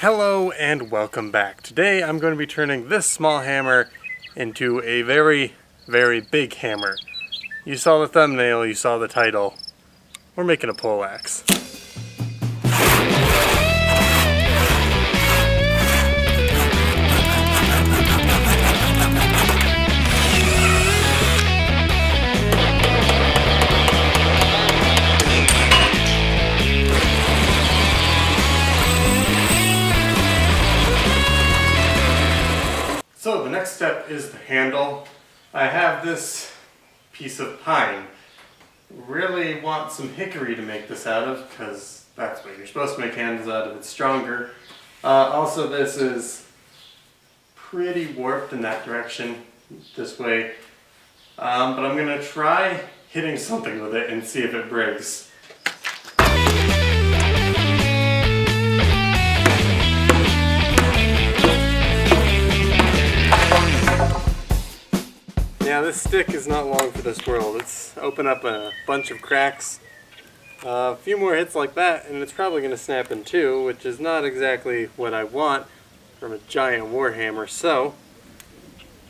Hello and welcome back. Today I'm going to be turning this small hammer into a very, very big hammer. You saw the thumbnail, you saw the title. We're making a poleaxe. So the next step is the handle. I have this piece of pine. Really want some hickory to make this out of because that's what you're supposed to make handles out of. It's stronger. Also this is pretty warped in that direction this way. But I'm going to try hitting something with it and see if it breaks. Yeah, this stick is not long for this world. It's opened up a bunch of cracks. A few more hits like that and it's probably going to snap in two, which is not exactly what I want from a giant warhammer. So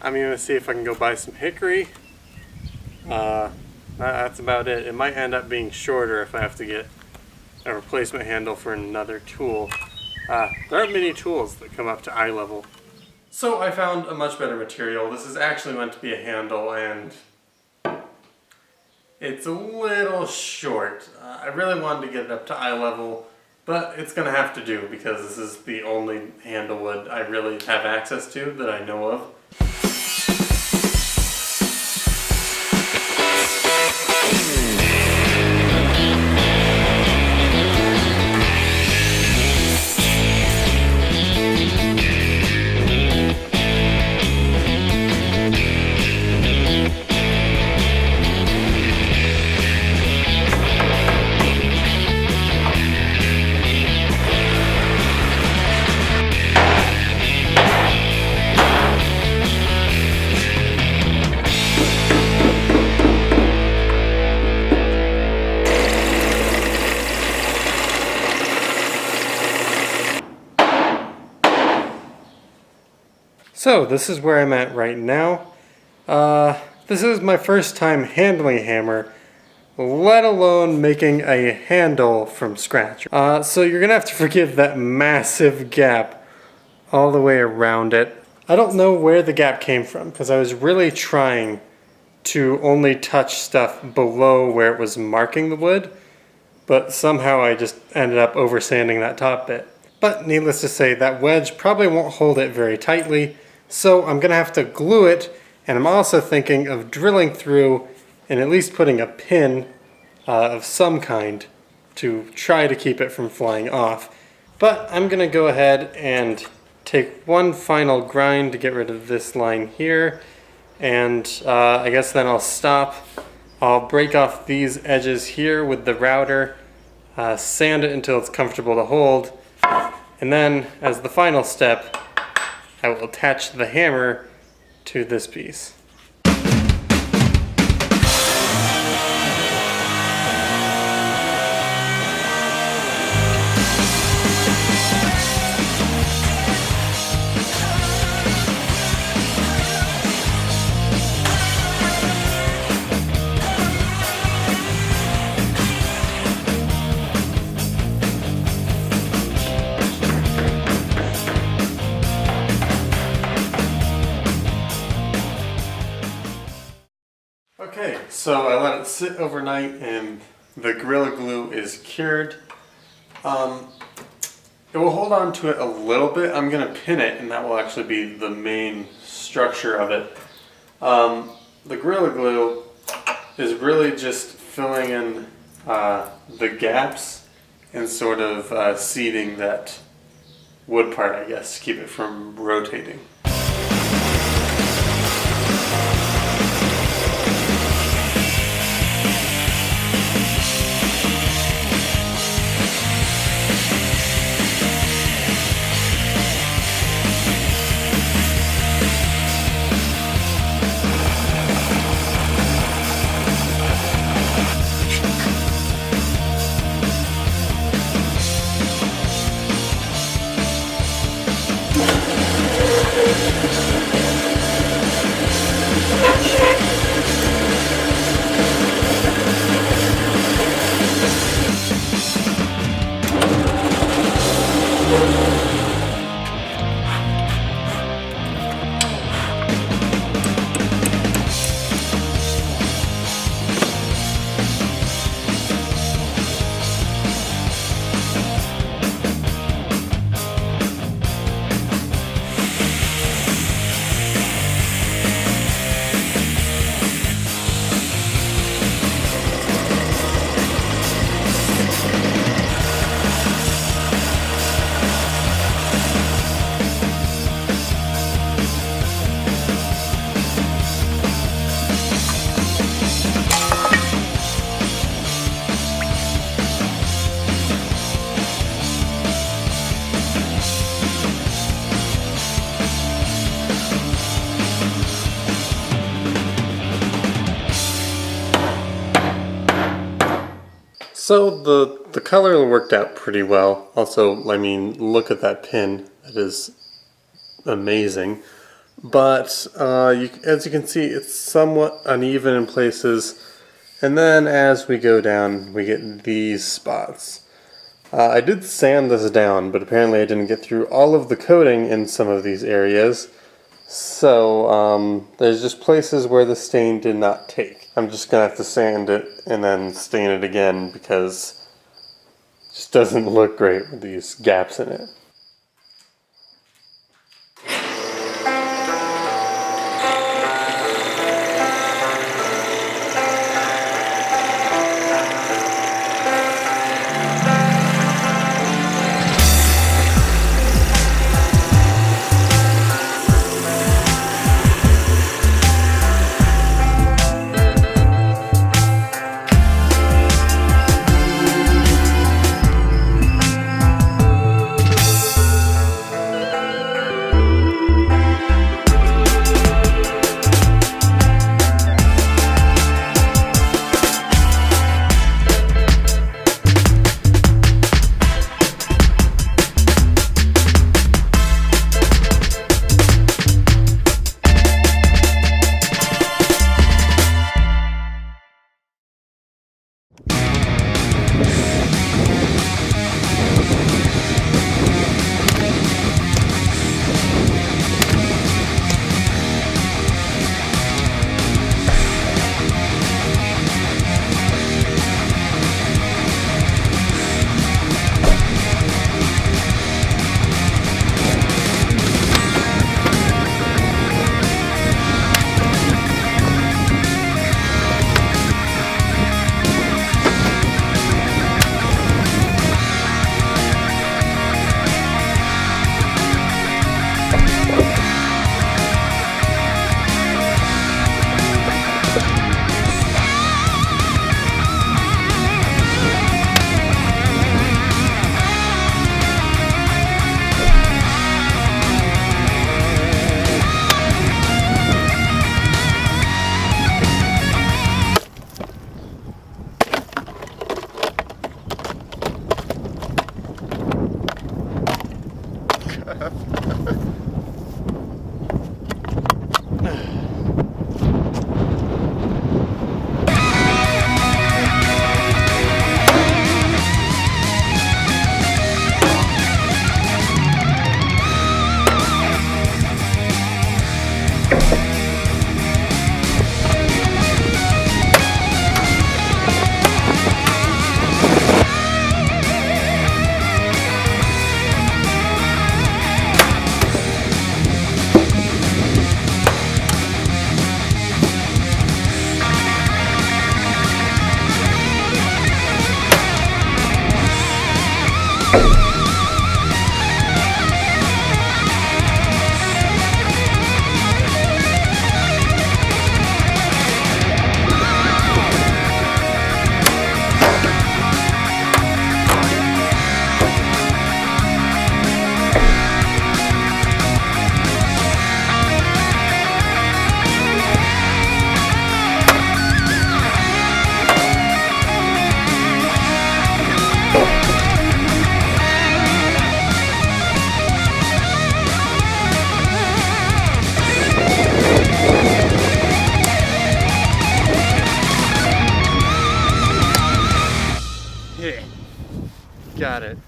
I'm going to see if I can go buy some hickory. That's about it. It might end up being shorter if I have to get a replacement handle for another tool. There aren't many tools that come up to eye level. So I found a much better material. This is actually meant to be a handle and it's a little short. I really wanted to get it up to eye level, but it's going to have to do because this is the only handle wood I really have access to that I know of. So this is where I'm at right now. This is my first time handling a hammer, let alone making a handle from scratch. So you're gonna have to forgive that massive gap all the way around it. I don't know where the gap came from because I was really trying to only touch stuff below where it was marking the wood, but somehow I just ended up over sanding that top bit. But needless to say, that wedge probably won't hold it very tightly. So I'm going to have to glue it, and I'm also thinking of drilling through and at least putting a pin of some kind to try to keep it from flying off. But I'm going to go ahead and take one final grind to get rid of this line here, and I guess then I'll stop. I'll break off these edges here with the router, sand it until it's comfortable to hold, and then as the final step, I will attach the hammer to this piece. Okay, so I let it sit overnight and the Gorilla Glue is cured. It will hold on to it a little bit. I'm going to pin it and that will actually be the main structure of it. The Gorilla Glue is really just filling in the gaps and sort of seating that wood part, I guess, to keep it from rotating. So the color worked out pretty well. Also, I mean, look at that pin. That is amazing. But as you can see, it's somewhat uneven in places. And then as we go down, we get these spots. I did sand this down, but apparently I didn't get through all of the coating in some of these areas. So there's just places where the stain did not take. I'm just going to have to sand it and then stain it again because it just doesn't look great with these gaps in it. Got it.